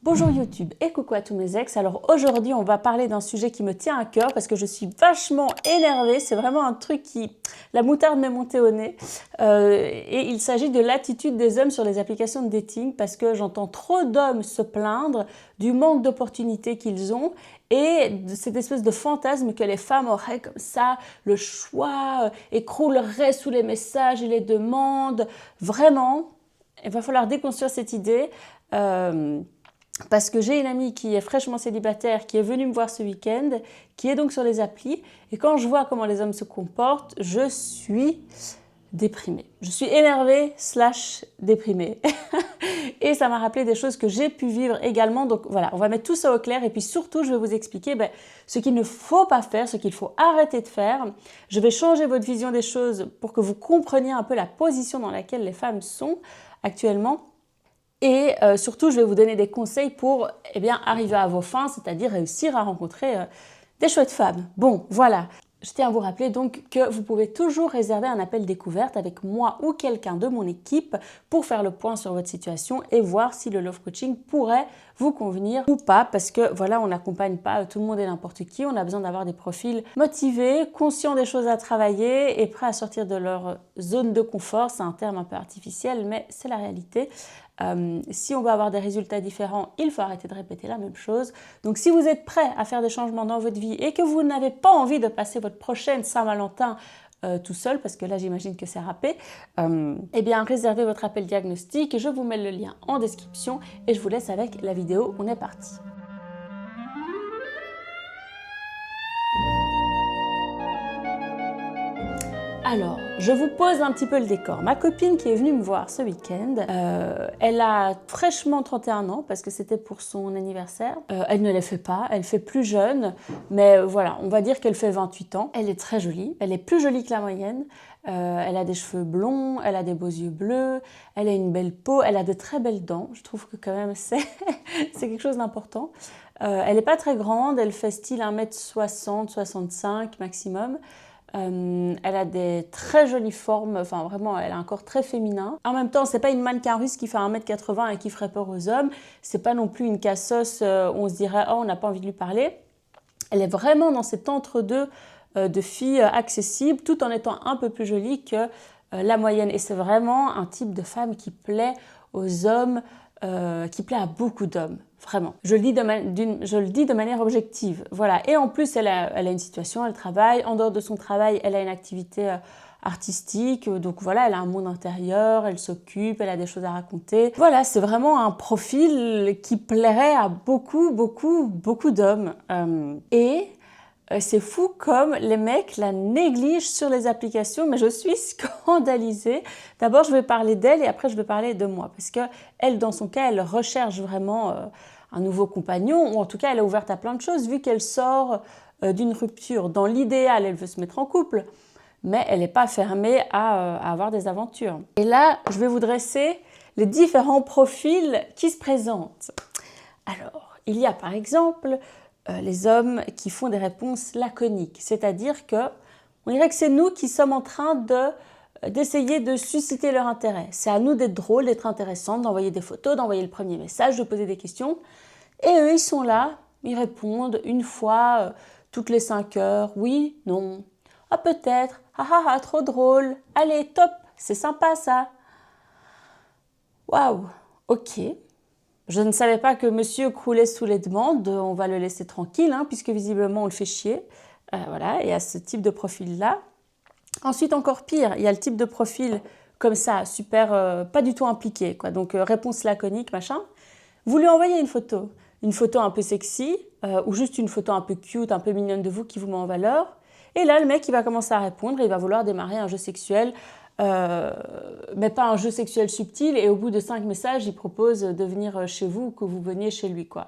Bonjour YouTube et coucou à tous mes ex. Alors aujourd'hui on va parler d'un sujet qui me tient à cœur parce que je suis vachement énervée. C'est vraiment un truc qui... La moutarde m'est montée au nez. Et il s'agit de l'attitude des hommes sur les applications de dating parce que j'entends trop d'hommes se plaindre du manque d'opportunités qu'ils ont et de cette espèce de fantasme que les femmes auraient comme ça, le choix, écroulerait sous les messages et les demandes. Vraiment, il va falloir déconstruire cette idée. Parce que j'ai une amie qui est fraîchement célibataire, qui est venue me voir ce week-end, qui est donc sur les applis. Et quand je vois comment les hommes se comportent, je suis déprimée. Je suis énervée / déprimée. Et ça m'a rappelé des choses que j'ai pu vivre également. Donc voilà, on va mettre tout ça au clair. Et puis surtout, je vais vous expliquer ce qu'il ne faut pas faire, ce qu'il faut arrêter de faire. Je vais changer votre vision des choses pour que vous compreniez un peu la position dans laquelle les femmes sont actuellement. Et surtout, je vais vous donner des conseils pour arriver à vos fins, c'est-à-dire réussir à rencontrer des chouettes femmes. Bon, voilà. Je tiens à vous rappeler donc que vous pouvez toujours réserver un appel découverte avec moi ou quelqu'un de mon équipe pour faire le point sur votre situation et voir si le love coaching pourrait vous convenir ou pas, parce que voilà, on n'accompagne pas tout le monde et n'importe qui. On a besoin d'avoir des profils motivés, conscients des choses à travailler et prêts à sortir de leur zone de confort. C'est un terme un peu artificiel, mais c'est la réalité. Si on veut avoir des résultats différents, il faut arrêter de répéter la même chose. Donc si vous êtes prêt à faire des changements dans votre vie et que vous n'avez pas envie de passer votre prochaine Saint-Valentin tout seul, parce que là j'imagine que c'est râpé, réservez votre appel diagnostic. Je vous mets le lien en description et je vous laisse avec la vidéo. On est parti. Alors, je vous pose un petit peu le décor. Ma copine qui est venue me voir ce week-end, elle a fraîchement 31 ans parce que c'était pour son anniversaire. Elle ne les fait pas, elle fait plus jeune, mais voilà, on va dire qu'elle fait 28 ans. Elle est très jolie, elle est plus jolie que la moyenne. Elle a des cheveux blonds, elle a des beaux yeux bleus, elle a une belle peau, elle a de très belles dents. Je trouve que quand même c'est quelque chose d'important. Elle n'est pas très grande, elle fait style 1m60, 65 maximum. Elle a des très jolies formes, enfin vraiment elle a un corps très féminin. En même temps, c'est pas une mannequin russe qui fait 1m80 et qui ferait peur aux hommes. C'est pas non plus une cassos où on se dirait oh on n'a pas envie de lui parler. Elle est vraiment dans cet entre-deux de filles accessibles tout en étant un peu plus jolie que la moyenne. Et c'est vraiment un type de femme qui plaît aux hommes, qui plaît à beaucoup d'hommes. Vraiment. Je le dis de manière objective. Voilà. Et en plus, elle a une situation, elle travaille. En dehors de son travail, elle a une activité artistique. Donc voilà, elle a un monde intérieur, elle s'occupe, elle a des choses à raconter. Voilà, c'est vraiment un profil qui plairait à beaucoup d'hommes. C'est fou comme les mecs la négligent sur les applications, mais je suis scandalisée. D'abord, je vais parler d'elle et après, je vais parler de moi. Parce que elle, dans son cas, elle recherche vraiment un nouveau compagnon, ou en tout cas, elle est ouverte à plein de choses, vu qu'elle sort d'une rupture. Dans l'idéal, elle veut se mettre en couple, mais elle n'est pas fermée à avoir des aventures. Et là, je vais vous dresser les différents profils qui se présentent. Alors, il y a par exemple les hommes qui font des réponses laconiques, c'est-à-dire que on dirait que c'est nous qui sommes en train d'essayer de susciter leur intérêt. C'est à nous d'être drôles, d'être intéressants, d'envoyer des photos, d'envoyer le premier message, de poser des questions. Et eux, ils sont là, ils répondent une fois toutes les 5 heures, oui, non, ah peut-être, ah ah ah, trop drôle, allez, top, c'est sympa ça. Waouh, ok. Je ne savais pas que monsieur croulait sous les demandes, on va le laisser tranquille, puisque visiblement on le fait chier. Voilà, et à ce type de profil-là. Ensuite, encore pire, il y a le type de profil comme ça, super, pas du tout impliqué, quoi. Donc, réponse laconique, machin. Vous lui envoyez une photo un peu sexy, ou juste une photo un peu cute, un peu mignonne de vous qui vous met en valeur. Et là, le mec, il va commencer à répondre, il va vouloir démarrer un jeu sexuel, mais pas un jeu sexuel subtil, et au bout de 5 messages, il propose de venir chez vous ou que vous veniez chez lui, quoi.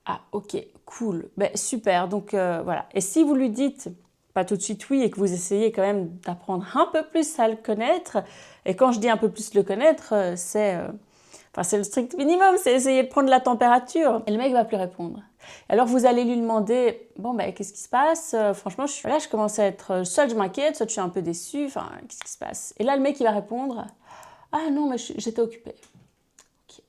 Ah, ok, cool, super, donc voilà. Et si vous lui dites pas tout de suite oui et que vous essayez quand même d'apprendre un peu plus à le connaître, et quand je dis un peu plus le connaître, c'est le strict minimum, c'est essayer de prendre la température. Et le mec va plus répondre. Alors vous allez lui demander, bon qu'est-ce qui se passe? Franchement, je commence à être, soit je m'inquiète, soit je suis un peu déçue, enfin, qu'est-ce qui se passe? Et là, le mec, il va répondre, ah non, mais j'étais occupée. Okay.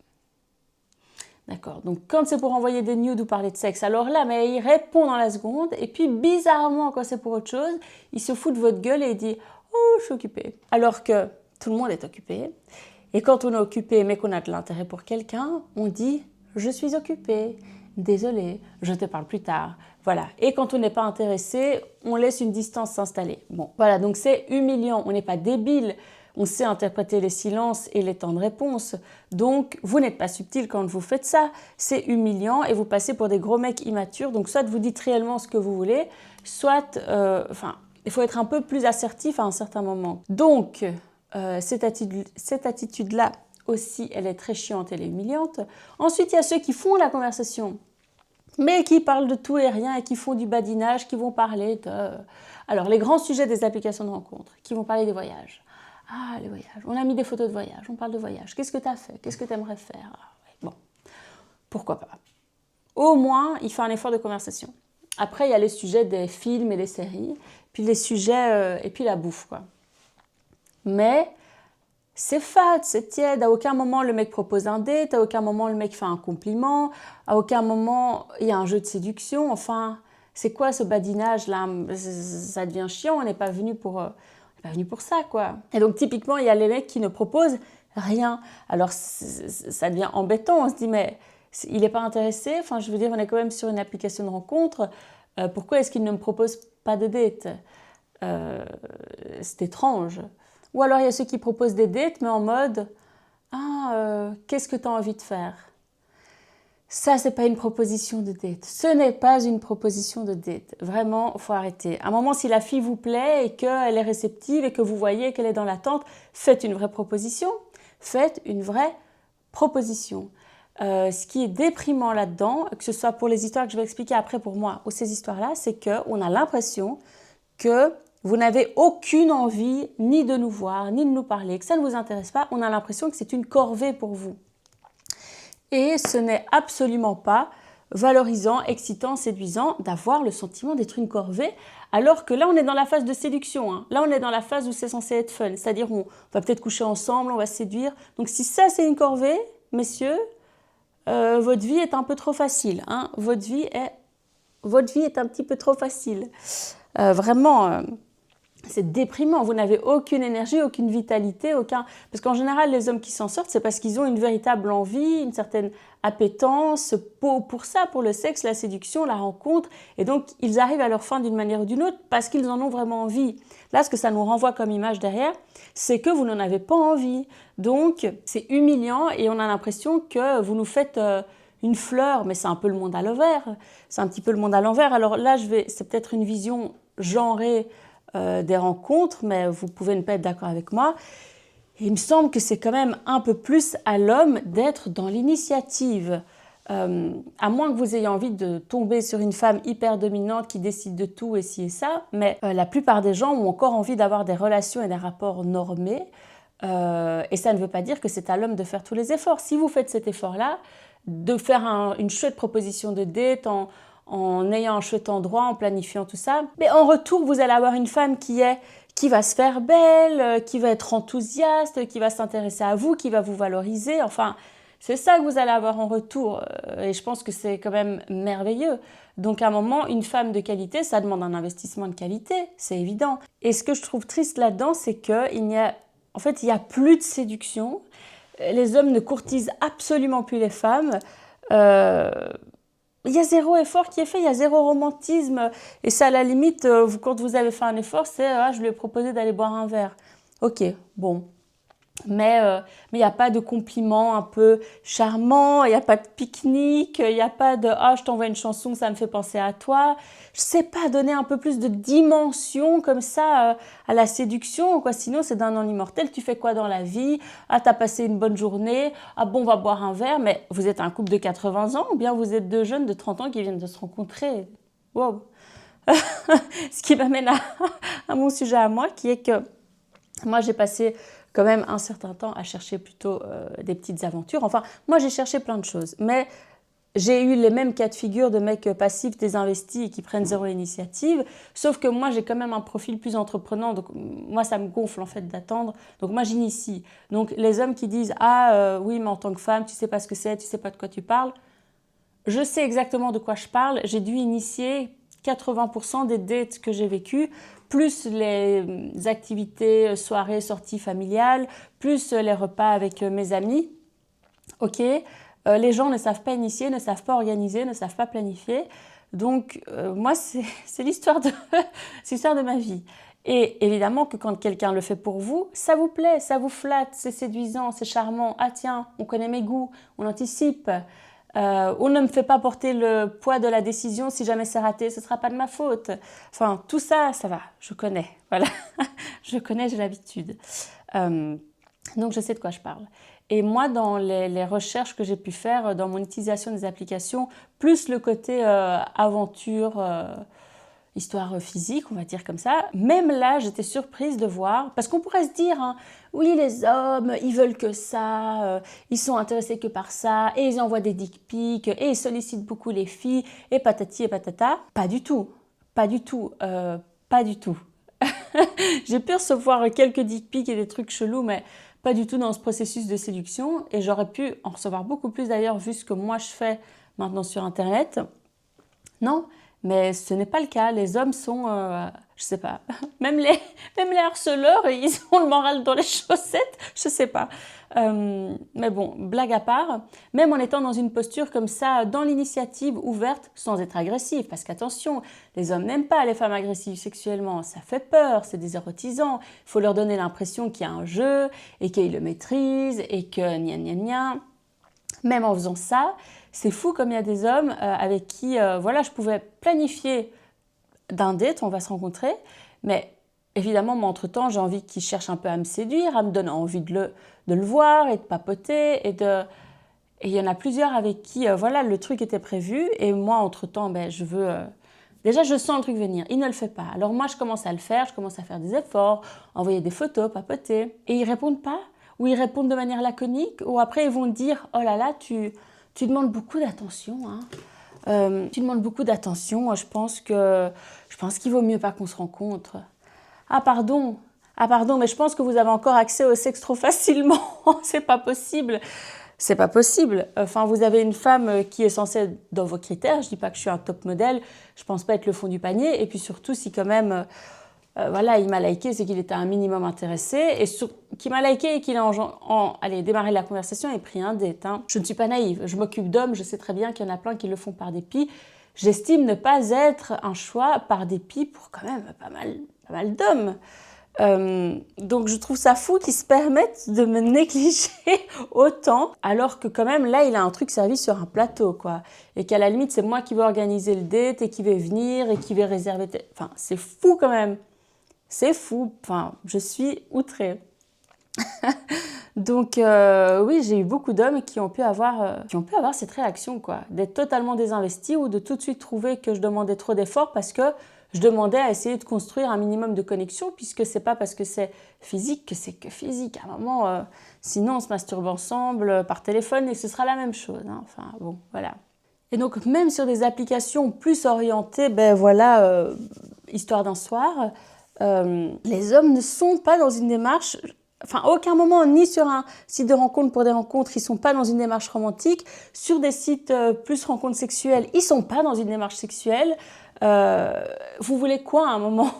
D'accord, donc quand c'est pour envoyer des nudes ou parler de sexe, alors là, mais il répond dans la seconde, et puis bizarrement, quand c'est pour autre chose, il se fout de votre gueule et il dit « Oh, je suis occupé ». Alors que tout le monde est occupé, et quand on est occupé mais qu'on a de l'intérêt pour quelqu'un, on dit « Je suis occupé, désolé, je te parle plus tard ». Voilà, et quand on n'est pas intéressé, on laisse une distance s'installer. Bon, voilà, donc c'est humiliant, on n'est pas débile. On sait interpréter les silences et les temps de réponse. Donc, vous n'êtes pas subtil quand vous faites ça. C'est humiliant et vous passez pour des gros mecs immatures. Donc, soit vous dites réellement ce que vous voulez, soit... il faut être un peu plus assertif à un certain moment. Donc, cette attitude-là aussi, elle est très chiante, elle est humiliante. Ensuite, il y a ceux qui font la conversation, mais qui parlent de tout et rien et qui font du badinage, qui vont parler de... Alors, les grands sujets des applications de rencontres, qui vont parler des voyages. Ah, les voyages. On a mis des photos de voyage, on parle de voyage. Qu'est-ce que tu as fait? Qu'est-ce que tu aimerais faire? Bon, pourquoi pas. Au moins, il fait un effort de conversation. Après, il y a les sujets des films et des séries, puis les sujets, et puis la bouffe, quoi. Mais c'est fade, c'est tiède. À aucun moment, le mec propose un date, à aucun moment, le mec fait un compliment, à aucun moment, il y a un jeu de séduction. Enfin, c'est quoi ce badinage-là? Ça devient chiant, on n'est pas venu pour... pas venu pour ça, quoi. Et donc, typiquement, il y a les mecs qui ne proposent rien. Alors, ça devient embêtant. On se dit, mais il n'est pas intéressé. Enfin, je veux dire, on est quand même sur une application de rencontre. Pourquoi est-ce qu'il ne me propose pas de date? C'est étrange. Ou alors, il y a ceux qui proposent des dates, mais en mode, qu'est-ce que tu as envie de faire? Ça, c'est pas une proposition de date. Ce n'est pas une proposition de date. Vraiment, il faut arrêter. À un moment, si la fille vous plaît et qu'elle est réceptive et que vous voyez qu'elle est dans l'attente, faites une vraie proposition. Faites une vraie proposition. Ce qui est déprimant là-dedans, que ce soit pour les histoires que je vais expliquer après pour moi ou ces histoires-là, c'est qu'on a l'impression que vous n'avez aucune envie ni de nous voir, ni de nous parler, que ça ne vous intéresse pas. On a l'impression que c'est une corvée pour vous. Et ce n'est absolument pas valorisant, excitant, séduisant d'avoir le sentiment d'être une corvée, alors que là, on est dans la phase de séduction. Hein. Là, on est dans la phase où c'est censé être fun. C'est-à-dire, on va peut-être coucher ensemble, on va se séduire. Donc, si ça, c'est une corvée, messieurs, votre vie est un peu trop facile. Hein. Votre vie est un petit peu trop facile. Vraiment... c'est déprimant, vous n'avez aucune énergie, aucune vitalité, Parce qu'en général, les hommes qui s'en sortent, c'est parce qu'ils ont une véritable envie, une certaine appétence pour ça, pour le sexe, la séduction, la rencontre. Et donc, ils arrivent à leur fin d'une manière ou d'une autre parce qu'ils en ont vraiment envie. Là, ce que ça nous renvoie comme image derrière, c'est que vous n'en avez pas envie. Donc, c'est humiliant et on a l'impression que vous nous faites... une fleur, mais c'est un peu le monde à l'envers. C'est un petit peu le monde à l'envers. Alors là, c'est peut-être une vision genrée des rencontres, mais vous pouvez ne pas être d'accord avec moi. Et il me semble que c'est quand même un peu plus à l'homme d'être dans l'initiative. À moins que vous ayez envie de tomber sur une femme hyper dominante qui décide de tout et ci et ça, mais la plupart des gens ont encore envie d'avoir des relations et des rapports normés. Et ça ne veut pas dire que c'est à l'homme de faire tous les efforts. Si vous faites cet effort-là, de faire une chouette proposition de date en ayant un chouette endroit, en planifiant tout ça. Mais en retour, vous allez avoir une femme qui va se faire belle, qui va être enthousiaste, qui va s'intéresser à vous, qui va vous valoriser. Enfin, c'est ça que vous allez avoir en retour. Et je pense que c'est quand même merveilleux. Donc à un moment, une femme de qualité, ça demande un investissement de qualité, c'est évident. Et ce que je trouve triste là-dedans, c'est qu'il n'y a plus de séduction. Les hommes ne courtisent absolument plus les femmes. Il y a zéro effort qui est fait, il y a zéro romantisme. Et ça, à la limite, quand vous avez fait un effort, c'est je lui ai proposé d'aller boire un verre. Ok, bon. Mais il n'y a pas de compliments un peu charmants, il n'y a pas de pique-nique, il n'y a pas de je t'envoie une chanson, ça me fait penser à toi. Je sais pas, donner un peu plus de dimension comme ça à la séduction, quoi. Sinon, c'est d'un non immortel. Tu fais quoi dans la vie? T'as passé une bonne journée? Bon, on va boire un verre. Mais vous êtes un couple de 80 ans ou bien vous êtes deux jeunes de 30 ans qui viennent de se rencontrer? Wow. Ce qui m'amène à mon sujet à moi, qui est que moi, j'ai passé quand même un certain temps à chercher plutôt des petites aventures. Enfin, moi, j'ai cherché plein de choses. Mais j'ai eu les mêmes cas de figure de mecs passifs, désinvestis et qui prennent zéro initiative. Sauf que moi, j'ai quand même un profil plus entreprenant. Donc, moi, ça me gonfle en fait d'attendre. Donc, moi, j'initie. Donc, les hommes qui disent « Ah, oui, mais en tant que femme, tu sais pas ce que c'est, tu sais pas de quoi tu parles. » Je sais exactement de quoi je parle. J'ai dû initier 80% des dates que j'ai vécues, plus les activités, soirées, sorties familiales, plus les repas avec mes amis. Ok, les gens ne savent pas initier, ne savent pas organiser, ne savent pas planifier. Donc, moi, c'est l'histoire c'est l'histoire de ma vie. Et évidemment que quand quelqu'un le fait pour vous, ça vous plaît, ça vous flatte, c'est séduisant, c'est charmant. Ah tiens, on connaît mes goûts, on anticipe. On ne me fait pas porter le poids de la décision, si jamais c'est raté, ce ne sera pas de ma faute. Enfin, tout ça, ça va, je connais. Voilà, je connais, j'ai l'habitude. Donc, je sais de quoi je parle. Et moi, dans les recherches que j'ai pu faire, dans mon utilisation des applications, plus le côté aventure, histoire physique, on va dire comme ça, même là, j'étais surprise de voir, parce qu'on pourrait se dire, hein, oui, les hommes, ils veulent que ça, ils sont intéressés que par ça, et ils envoient des dick pics, et ils sollicitent beaucoup les filles, et patati et patata. Pas du tout, pas du tout, pas du tout. J'ai pu recevoir quelques dick pics et des trucs chelous, mais pas du tout dans ce processus de séduction. Et j'aurais pu en recevoir beaucoup plus d'ailleurs, vu ce que moi je fais maintenant sur Internet. Non, mais ce n'est pas le cas. Les hommes sont, je sais pas, même les harceleurs, ils ont le moral dans les chaussettes, je sais pas. Mais bon, blague à part, même en étant dans une posture comme ça, dans l'initiative ouverte, sans être agressive, parce qu'attention, les hommes n'aiment pas les femmes agressives sexuellement, ça fait peur, c'est désérotisant, il faut leur donner l'impression qu'il y a un jeu, et qu'ils le maîtrisent, et que gna gna gna. Même en faisant ça, c'est fou comme il y a des hommes avec qui, voilà, je pouvais planifier d'un date, on va se rencontrer, mais évidemment, moi, entre-temps, j'ai envie qu'ils cherchent un peu à me séduire, à me donner envie de le voir et de papoter. Et il y en a plusieurs avec qui, voilà, le truc était prévu. Et moi, entre-temps, ben, je veux... Déjà, je sens le truc venir. Il ne le fait pas. Alors moi, je commence à le faire. Je commence à faire des efforts, envoyer des photos, papoter. Et ils répondent pas. Ou ils répondent de manière laconique. Ou après, ils vont dire, oh là là, tu demandes beaucoup d'attention, hein. Tu demandes beaucoup d'attention. Je pense qu'il vaut mieux pas qu'on se rencontre. Ah pardon, mais je pense que vous avez encore accès au sexe trop facilement. C'est pas possible. C'est pas possible. Enfin, vous avez une femme qui est censée être dans vos critères. Je dis pas que je suis un top modèle. Je pense pas être le fond du panier. Et puis surtout, si quand même, voilà, il m'a liké, c'est qu'il était un minimum intéressé. Et qu'il m'a liké et qu'il a allez, démarré la conversation et pris un date. Hein. Je ne suis pas naïve. Je m'occupe d'hommes. Je sais très bien qu'il y en a plein qui le font par dépit. J'estime ne pas être un choix par dépit pour quand même pas mal d'hommes. Donc je trouve ça fou qu'ils se permettent de me négliger autant, alors que quand même là il a un truc servi sur un plateau, quoi, et qu'à la limite c'est moi qui vais organiser le date et qui vais venir et qui vais réserver. Enfin c'est fou quand même, c'est fou. Enfin je suis outrée. Donc oui, j'ai eu beaucoup d'hommes qui ont pu avoir cette réaction, quoi, d'être totalement désinvestis ou de tout de suite trouver que je demandais trop d'efforts parce que je demandais à essayer de construire un minimum de connexion, puisque c'est pas parce que c'est physique que c'est que physique. À un moment, sinon on se masturbe ensemble par téléphone et ce sera la même chose. Hein. Enfin bon, voilà. Et donc même sur des applications plus orientées, ben voilà, histoire d'un soir, les hommes ne sont pas dans une démarche. Enfin, à aucun moment, ni sur un site de rencontre pour des rencontres, ils ne sont pas dans une démarche romantique. Sur des sites plus rencontres sexuelles, ils ne sont pas dans une démarche sexuelle. Vous voulez quoi à un moment?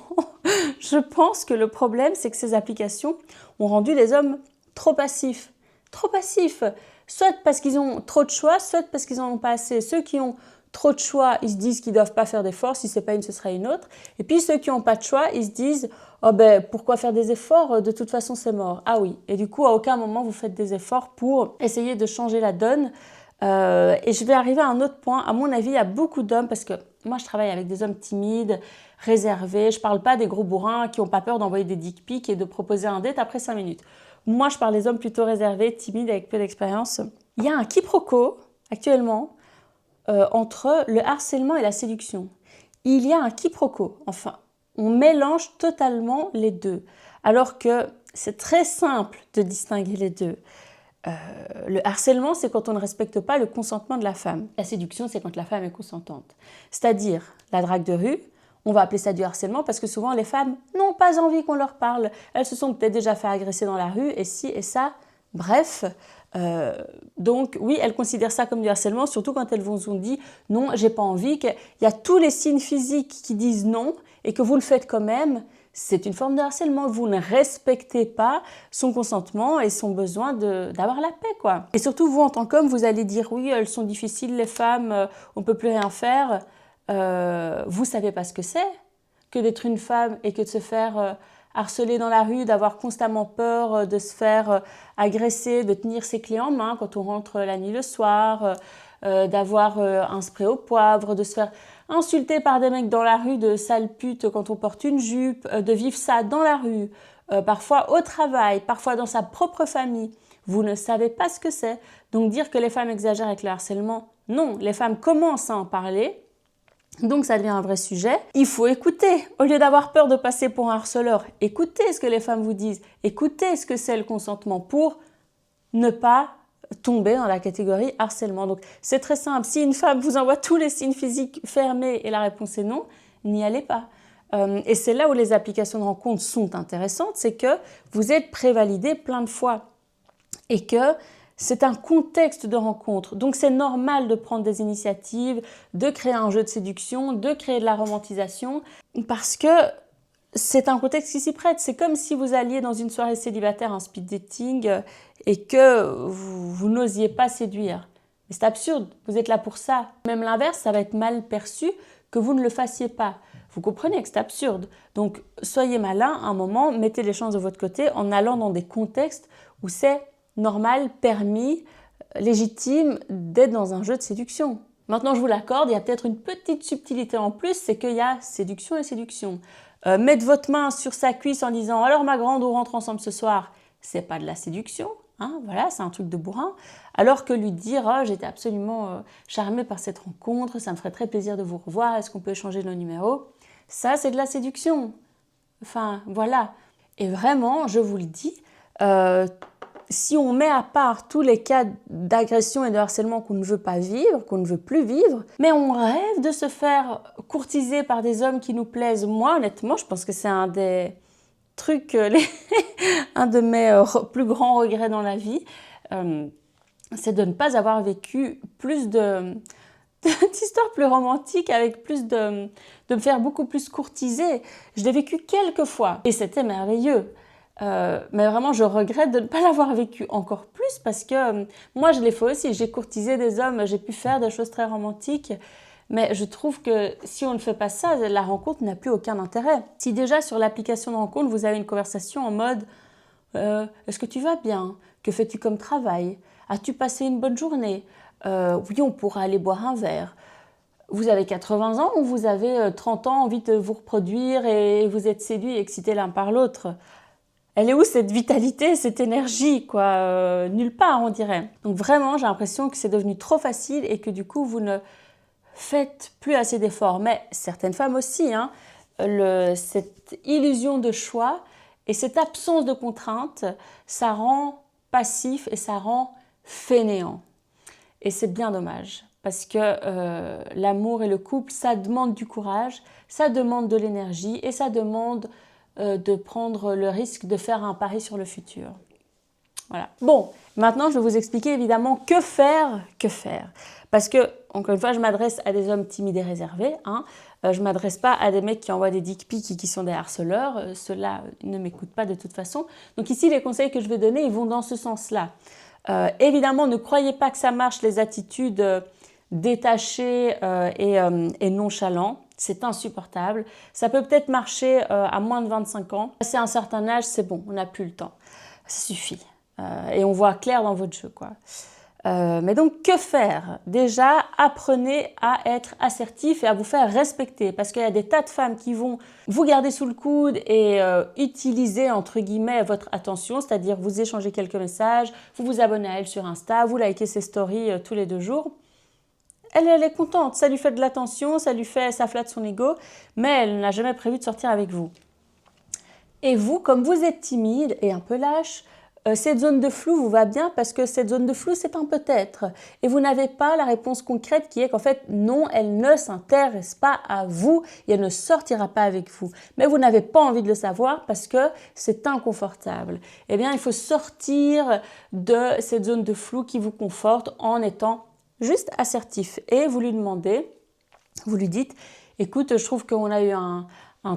Je pense que le problème, c'est que ces applications ont rendu les hommes trop passifs. Trop passifs. Soit parce qu'ils ont trop de choix, soit parce qu'ils n'en ont pas assez. Ceux qui ont trop de choix, ils se disent qu'ils ne doivent pas faire d'efforts. Si ce n'est pas une, ce sera une autre. Et puis ceux qui n'ont pas de choix, ils se disent « Oh ben, pourquoi faire des efforts? De toute façon, c'est mort. » Ah oui. Et du coup, à aucun moment, vous faites des efforts pour essayer de changer la donne. Et je vais arriver à un autre point. À mon avis, il y a beaucoup d'hommes, parce que moi, je travaille avec des hommes timides, réservés. Je ne parle pas des gros bourrins qui n'ont pas peur d'envoyer des dick pics et de proposer un date après 5 minutes. Moi, je parle des hommes plutôt réservés, timides, avec peu d'expérience. Il y a un quiproquo, actuellement, entre le harcèlement et la séduction. Il y a un quiproquo. Enfin, on mélange totalement les deux. Alors que c'est très simple de distinguer les deux. Le harcèlement, c'est quand on ne respecte pas le consentement de la femme. La séduction, c'est quand la femme est consentante. C'est-à-dire, la drague de rue, on va appeler ça du harcèlement parce que souvent les femmes n'ont pas envie qu'on leur parle. Elles se sont peut-être déjà fait agresser dans la rue et ci et ça. Bref, donc oui, elles considèrent ça comme du harcèlement, surtout quand elles vous ont dit non, j'ai pas envie, qu'il y a tous les signes physiques qui disent non et que vous le faites quand même. C'est une forme de harcèlement. Vous ne respectez pas son consentement et son besoin d'avoir la paix, quoi. Et surtout, vous, en tant qu'homme, vous allez dire oui, elles sont difficiles, les femmes, on ne peut plus rien faire. Vous ne savez pas ce que c'est que d'être une femme et que de se faire harceler dans la rue, d'avoir constamment peur de se faire agresser, de tenir ses clés en main quand on rentre la nuit le soir, d'avoir un spray au poivre, de se faire insulter par des mecs dans la rue de sale pute quand on porte une jupe, de vivre ça dans la rue, parfois au travail, parfois dans sa propre famille. Vous ne savez pas ce que c'est. Donc dire que les femmes exagèrent avec le harcèlement, non, les femmes commencent à en parler. Donc ça devient un vrai sujet. Il faut écouter. Au lieu d'avoir peur de passer pour un harceleur, écoutez ce que les femmes vous disent. Écoutez ce que c'est le consentement pour ne pas tomber dans la catégorie harcèlement. Donc c'est très simple. Si une femme vous envoie tous les signes physiques fermés et la réponse est non, n'y allez pas. Et c'est là où les applications de rencontres sont intéressantes, c'est que vous êtes prévalidé plein de fois et que c'est un contexte de rencontre. Donc c'est normal de prendre des initiatives, de créer un jeu de séduction, de créer de la romantisation, parce que c'est un contexte qui s'y prête. C'est comme si vous alliez dans une soirée célibataire, un speed dating, et que vous n'osiez pas séduire. Mais c'est absurde, vous êtes là pour ça. Même l'inverse, ça va être mal perçu que vous ne le fassiez pas. Vous comprenez que c'est absurde. Donc soyez malin, à un moment, mettez les chances de votre côté en allant dans des contextes où c'est normal, permis, légitime d'être dans un jeu de séduction. Maintenant, je vous l'accorde, il y a peut-être une petite subtilité en plus, c'est qu'il y a séduction et séduction. Mettre votre main sur sa cuisse en disant « Alors ma grande, on rentre ensemble ce soir », c'est pas de la séduction, hein, voilà, c'est un truc de bourrin. Alors que lui dire « Oh, j'étais absolument charmée par cette rencontre, ça me ferait très plaisir de vous revoir, est-ce qu'on peut échanger nos numéros ?» Ça, c'est de la séduction. Enfin, voilà. Et vraiment, je vous le dis, si on met à part tous les cas d'agression et de harcèlement qu'on ne veut pas vivre, qu'on ne veut plus vivre, mais on rêve de se faire courtiser par des hommes qui nous plaisent. Moi, honnêtement, je pense que c'est un des trucs, un de mes plus grands regrets dans la vie, c'est de ne pas avoir vécu plus d'histoires plus romantiques, avec plus de me faire beaucoup plus courtiser. Je l'ai vécu quelques fois et c'était merveilleux. Mais vraiment, je regrette de ne pas l'avoir vécu encore plus parce que moi, je l'ai fait aussi. J'ai courtisé des hommes, j'ai pu faire des choses très romantiques. Mais je trouve que si on ne fait pas ça, la rencontre n'a plus aucun intérêt. Si déjà sur l'application de rencontre, vous avez une conversation en mode « Est-ce que tu vas bien? Que fais-tu comme travail? As-tu passé une bonne journée? Oui, on pourra aller boire un verre. » Vous avez 80 ans ou vous avez 30 ans, envie de vous reproduire et vous êtes séduits et excités l'un par l'autre? Elle est où cette vitalité, cette énergie, quoi? Nulle part, on dirait. Donc vraiment, j'ai l'impression que c'est devenu trop facile et que du coup, vous ne faites plus assez d'efforts. Mais certaines femmes aussi, hein, cette illusion de choix et cette absence de contraintes, ça rend passif et ça rend fainéant. Et c'est bien dommage. Parce que l'amour et le couple, ça demande du courage, ça demande de l'énergie et ça demande de prendre le risque de faire un pari sur le futur. Voilà. Bon, maintenant je vais vous expliquer évidemment que faire. Parce que, encore une fois, je m'adresse à des hommes timides et réservés. Hein. Je ne m'adresse pas à des mecs qui envoient des dick pics et qui sont des harceleurs. Ceux-là ne m'écoutent pas de toute façon. Donc ici, les conseils que je vais donner, ils vont dans ce sens-là. Évidemment, ne croyez pas que ça marche les attitudes détachées et nonchalantes. C'est insupportable. Ça peut peut-être marcher à moins de 25 ans. Passé un certain âge, c'est bon, on n'a plus le temps. Ça suffit. Et on voit clair dans votre jeu, quoi. Mais donc, que faire? Déjà, apprenez à être assertif et à vous faire respecter. Parce qu'il y a des tas de femmes qui vont vous garder sous le coude et utiliser, entre guillemets, votre attention. C'est-à-dire, vous échangez quelques messages, vous vous abonnez à elle sur Insta, vous likez ses stories tous les 2 jours. Elle est contente, ça lui fait de l'attention, ça flatte son ego, mais elle n'a jamais prévu de sortir avec vous. Et vous, comme vous êtes timide et un peu lâche, cette zone de flou vous va bien parce que cette zone de flou, c'est un peut-être. Et vous n'avez pas la réponse concrète qui est qu'en fait, non, elle ne s'intéresse pas à vous et elle ne sortira pas avec vous. Mais vous n'avez pas envie de le savoir parce que c'est inconfortable. Eh bien, il faut sortir de cette zone de flou qui vous conforte en étant juste assertif. Et vous lui demandez, vous lui dites, écoute, je trouve qu'on a eu un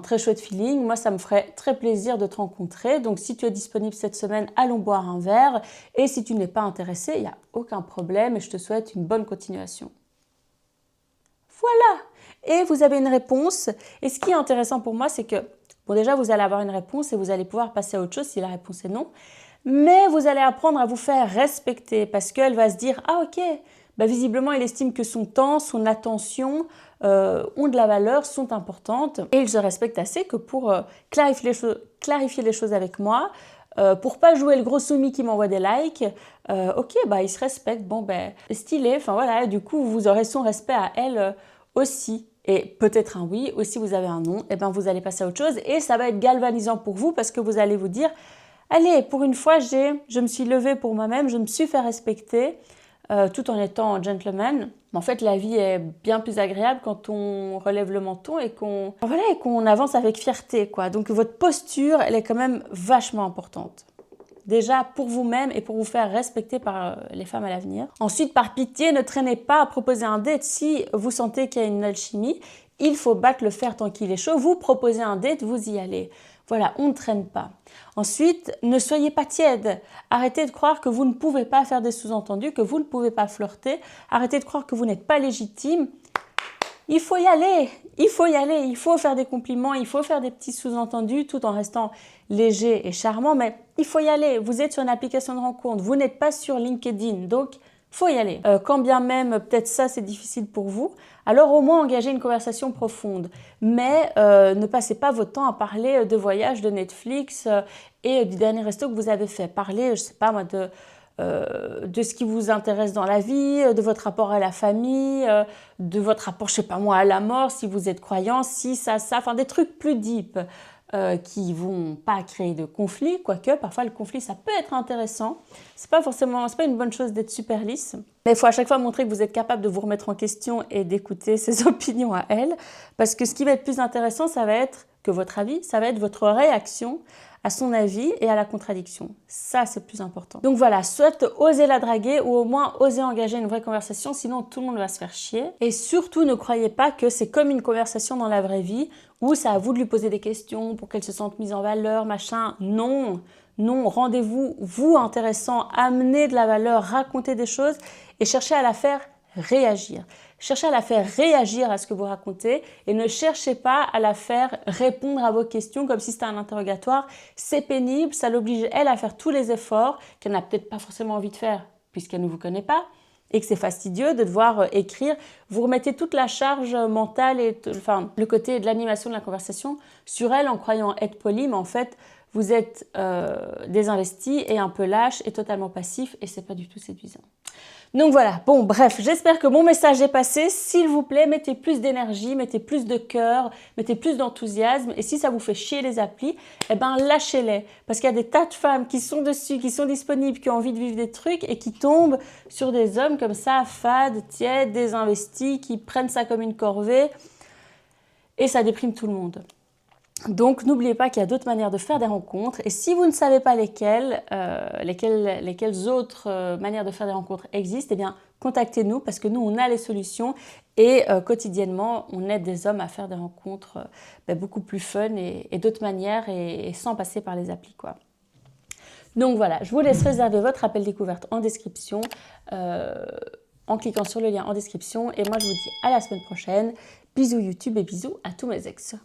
très chouette feeling. Moi, ça me ferait très plaisir de te rencontrer. Donc, si tu es disponible cette semaine, allons boire un verre. Et si tu n'es pas intéressé, il n'y a aucun problème et je te souhaite une bonne continuation. Voilà! Et vous avez une réponse. Et ce qui est intéressant pour moi, c'est que, bon, déjà, vous allez avoir une réponse et vous allez pouvoir passer à autre chose si la réponse est non. Mais vous allez apprendre à vous faire respecter parce qu'elle va se dire, ah ok, bah, visiblement, il estime que son temps, son attention ont de la valeur, sont importantes. Et il se respecte assez que pour clarifier les choses avec moi, pour pas jouer le gros soumis qui m'envoie des likes, ok, bah, il se respecte, bon, ben, stylé, enfin voilà, du coup, vous aurez son respect à elle aussi. Et peut-être un oui, aussi vous avez un non, et ben vous allez passer à autre chose. Et ça va être galvanisant pour vous parce que vous allez vous dire, allez, pour une fois, je me suis levée pour moi-même, je me suis fait respecter, tout en étant gentleman. En fait, la vie est bien plus agréable quand on relève le menton et qu'on avance avec fierté, quoi. Donc, votre posture, elle est quand même vachement importante. Déjà pour vous-même et pour vous faire respecter par les femmes à l'avenir. Ensuite, par pitié, ne traînez pas à proposer un date. Si vous sentez qu'il y a une alchimie, il faut battre le fer tant qu'il est chaud. Vous proposez un date, vous y allez. Voilà, on ne traîne pas. Ensuite, ne soyez pas tiède. Arrêtez de croire que vous ne pouvez pas faire des sous-entendus, que vous ne pouvez pas flirter. Arrêtez de croire que vous n'êtes pas légitime. Il faut y aller, il faut y aller, il faut faire des compliments, il faut faire des petits sous-entendus tout en restant léger et charmant, mais il faut y aller. Vous êtes sur une application de rencontre, vous n'êtes pas sur LinkedIn, donc faut y aller. Quand bien même, peut-être ça c'est difficile pour vous, alors au moins engagez une conversation profonde. Mais ne passez pas votre temps à parler de voyages, de Netflix et du dernier resto que vous avez fait. Parlez, je sais pas moi, de ce qui vous intéresse dans la vie, de votre rapport à la famille, de votre rapport, je sais pas moi, à la mort, si vous êtes croyant, si ça, enfin des trucs plus deep qui vont pas créer de conflit, quoique parfois le conflit ça peut être intéressant. C'est pas une bonne chose d'être super lisse, mais il faut à chaque fois montrer que vous êtes capable de vous remettre en question et d'écouter ses opinions à elle, parce que ce qui va être plus intéressant, ça va être que votre avis, ça va être votre réaction à son avis et à la contradiction. Ça, c'est plus important. Donc voilà, soit osez la draguer ou au moins osez engager une vraie conversation, sinon tout le monde va se faire chier. Et surtout, ne croyez pas que c'est comme une conversation dans la vraie vie où c'est à vous de lui poser des questions pour qu'elle se sente mise en valeur, machin. Non, non, rendez-vous, vous intéressant, amenez de la valeur, racontez des choses et cherchez à la faire réagir. Cherchez à la faire réagir à ce que vous racontez et ne cherchez pas à la faire répondre à vos questions comme si c'était un interrogatoire. C'est pénible, ça l'oblige elle à faire tous les efforts qu'elle n'a peut-être pas forcément envie de faire puisqu'elle ne vous connaît pas et que c'est fastidieux de devoir écrire. Vous remettez toute la charge mentale et le côté de l'animation de la conversation sur elle en croyant être poli, mais en fait vous êtes désinvesti et un peu lâche et totalement passif et c'est pas du tout séduisant. Donc voilà, bon bref, j'espère que mon message est passé. S'il vous plaît, mettez plus d'énergie, mettez plus de cœur, mettez plus d'enthousiasme. Et si ça vous fait chier les applis, eh ben lâchez-les. Parce qu'il y a des tas de femmes qui sont dessus, qui sont disponibles, qui ont envie de vivre des trucs et qui tombent sur des hommes comme ça, fades, tièdes, désinvestis, qui prennent ça comme une corvée. Et ça déprime tout le monde. Donc, n'oubliez pas qu'il y a d'autres manières de faire des rencontres. Et si vous ne savez pas lesquelles autres manières de faire des rencontres existent, eh bien, contactez-nous parce que nous, on a les solutions. Et quotidiennement, on aide des hommes à faire des rencontres beaucoup plus fun et d'autres manières et sans passer par les applis, quoi. Donc voilà, je vous laisse réserver votre appel découverte en description en cliquant sur le lien en description. Et moi, je vous dis à la semaine prochaine. Bisous YouTube et bisous à tous mes ex.